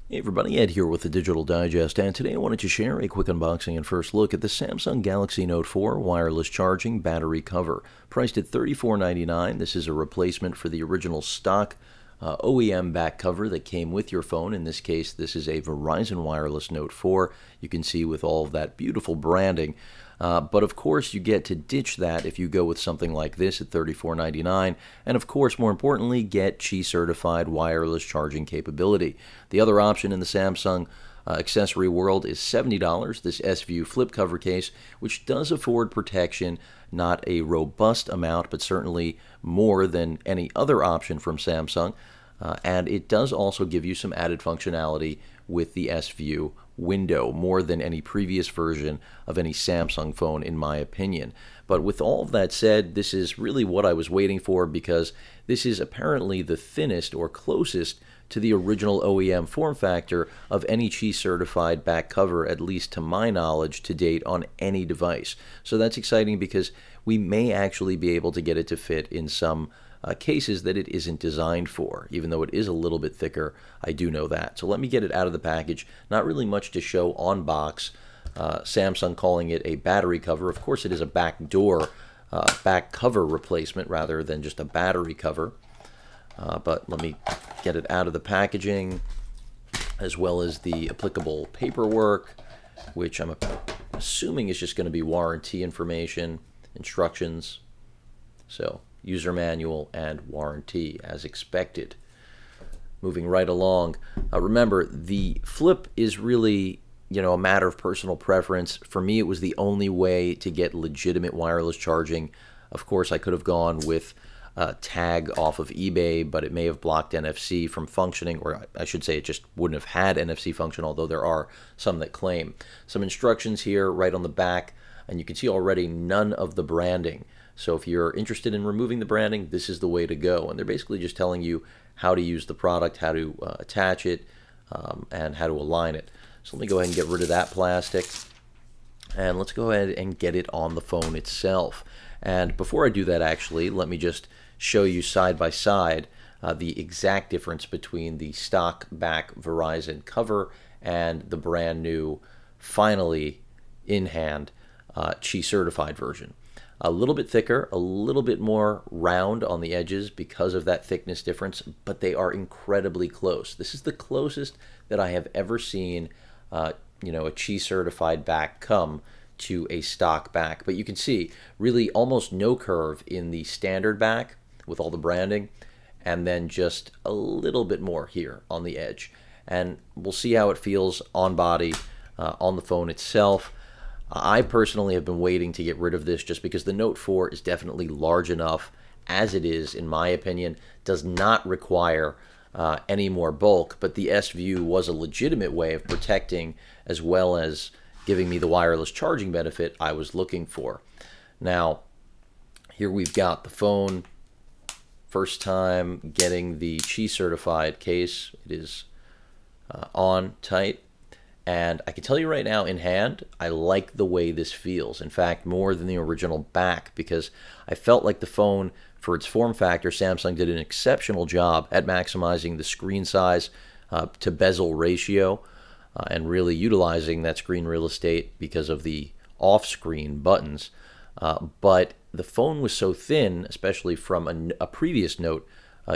Hey everybody, Ed here with the Digital Digest, and today I wanted to share a quick unboxing and first look at the Samsung Galaxy Note 4 wireless charging battery cover. Priced at $34.99, this is a replacement for the original stock OEM back cover that came with your phone. In this case, this is a Verizon Wireless Note 4. You can see with all of that beautiful branding. But of course, you get to ditch that if you go with something like this at $34.99, and of course, more importantly, get Qi certified wireless charging capability. The other option in the Samsung accessory world is $70, this S-View flip cover case, which does afford protection, not a robust amount, but certainly more than any other option from Samsung. And it does also give you some added functionality with the S-View window, more than any previous version of any Samsung phone, in my opinion. But with all of that said, this is really what I was waiting for, because this is apparently the thinnest or closest to the original OEM form factor of any Qi certified back cover, at least to my knowledge, to date on any device. So that's exciting because we may actually be able to get it to fit in some cases that it isn't designed for. Even though it is a little bit thicker, I do know that. So let me get it out of the package. Not really much to show on box. Samsung calling it a battery cover. Of course, it is a back door, back cover replacement rather than just a battery cover. But let me get it out of the packaging, as well as the applicable paperwork, which I'm assuming is just going to be warranty information, instructions. So user manual and warranty as expected. Moving right along, remember the flip is really, a matter of personal preference. For me, it was the only way to get legitimate wireless charging. Of course, I could have gone with a tag off of eBay, but it may have blocked NFC from functioning, or I should say it just wouldn't have had NFC function, although there are some that claim. Some instructions here right on the back, and you can see already none of the branding. So if you're interested in removing the branding, this is the way to go. And they're basically just telling you how to use the product, how to attach it, and how to align it. So let me go ahead and get rid of that plastic. And let's go ahead and get it on the phone itself. And before I do that, actually, let me just show you side by side the exact difference between the stock back Verizon cover and the brand new, finally in hand, Qi certified version. A little bit thicker, a little bit more round on the edges because of that thickness difference, but they are incredibly close. This is the closest that I have ever seen, a Qi certified back come to a stock back. But you can see really almost no curve in the standard back with all the branding, and then just a little bit more here on the edge. And we'll see how it feels on body, on the phone itself. I personally have been waiting to get rid of this just because the Note 4 is definitely large enough as it is, in my opinion, does not require any more bulk, but the S-View was a legitimate way of protecting as well as giving me the wireless charging benefit I was looking for. Now, here we've got the phone. First time getting the Qi certified case. It is on tight. And I can tell you right now, in hand, I like the way this feels. In fact, more than the original back, because I felt like the phone, for its form factor, Samsung did an exceptional job at maximizing the screen size to bezel ratio, and really utilizing that screen real estate because of the off-screen buttons. But the phone was so thin, especially from a previous Note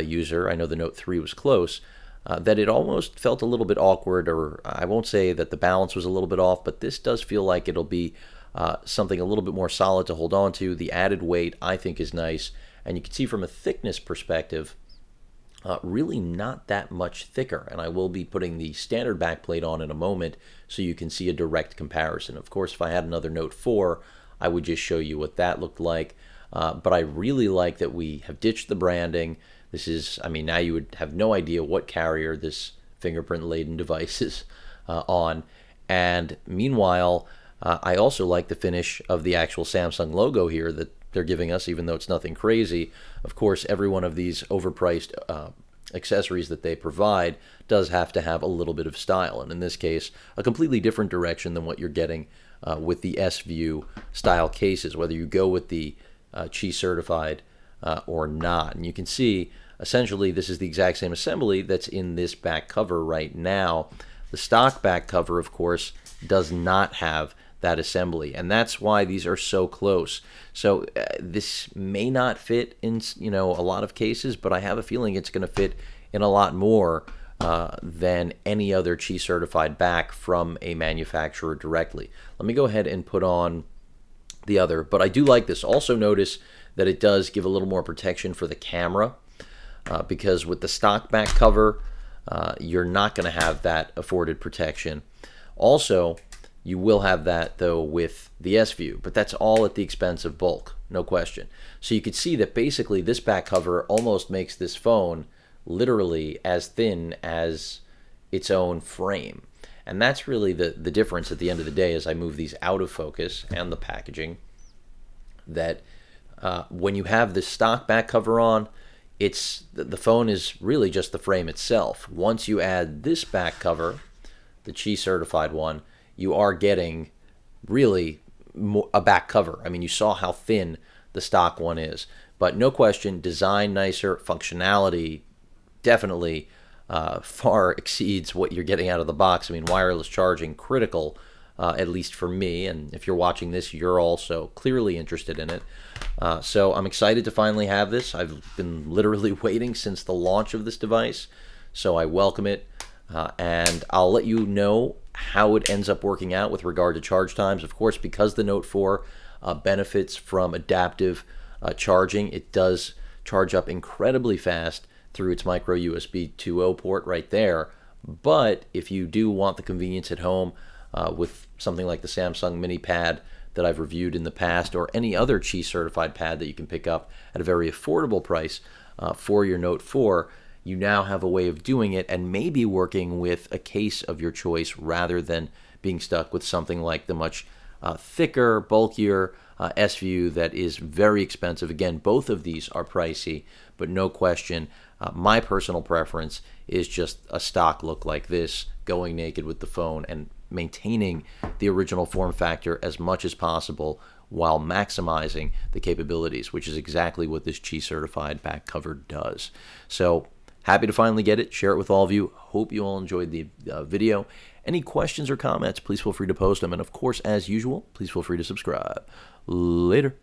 user, I know the Note 3 was close, that it almost felt a little bit awkward, or I won't say that the balance was a little bit off, but this does feel like it'll be something a little bit more solid to hold on to. The added weight, I think, is nice, and you can see from a thickness perspective, really not that much thicker. And I will be putting the standard backplate on in a moment so you can see a direct comparison. Of course, if I had another Note 4, I would just show you what that looked like. But I really like that we have ditched the branding. This is, now you would have no idea what carrier this fingerprint-laden device is on. And meanwhile, I also like the finish of the actual Samsung logo here that they're giving us, even though it's nothing crazy. Of course, every one of these overpriced accessories that they provide does have to have a little bit of style. And in this case, a completely different direction than what you're getting with the S-View style cases, whether you go with the Qi certified or not. And you can see, essentially this is the exact same assembly that's in this back cover right now. The stock back cover, of course, does not have that assembly, and that's why these are so close. So this may not fit in, a lot of cases, but I have a feeling it's going to fit in a lot more than any other Qi certified back from a manufacturer directly. Let me go ahead and put on the other, but I do like this. Also notice that it does give a little more protection for the camera, because with the stock back cover, you're not going to have that afforded protection. Also, you will have that though with the S-View, but that's all at the expense of bulk, no question. So you could see that basically this back cover almost makes this phone literally as thin as its own frame. And that's really the difference at the end of the day as I move these out of focus and the packaging, that when you have this stock back cover on, the phone is really just the frame itself. Once you add this back cover, the Qi certified one, you are getting really a back cover. I mean, you saw how thin the stock one is, but no question, design nicer, functionality definitely far exceeds what you're getting out of the box. I mean, wireless charging, critical, at least for me, and if you're watching this, you're also clearly interested in it. So I'm excited to finally have this. I've been literally waiting since the launch of this device, so I welcome it, and I'll let you know how it ends up working out with regard to charge times. Of course, because the Note 4 benefits from adaptive charging, it does charge up incredibly fast through its micro USB 2.0 port right there. But if you do want the convenience at home with something like the Samsung Mini Pad that I've reviewed in the past, or any other Qi certified pad that you can pick up at a very affordable price for your Note 4, you now have a way of doing it and maybe working with a case of your choice rather than being stuck with something like the much thicker, bulkier S-View that is very expensive. Again, both of these are pricey, but no question, my personal preference is just a stock look like this, going naked with the phone and maintaining the original form factor as much as possible while maximizing the capabilities, which is exactly what this Qi certified back cover does. So happy to finally get it, share it with all of you. Hope you all enjoyed the video. Any questions or comments, please feel free to post them. And of course, as usual, please feel free to subscribe. Later.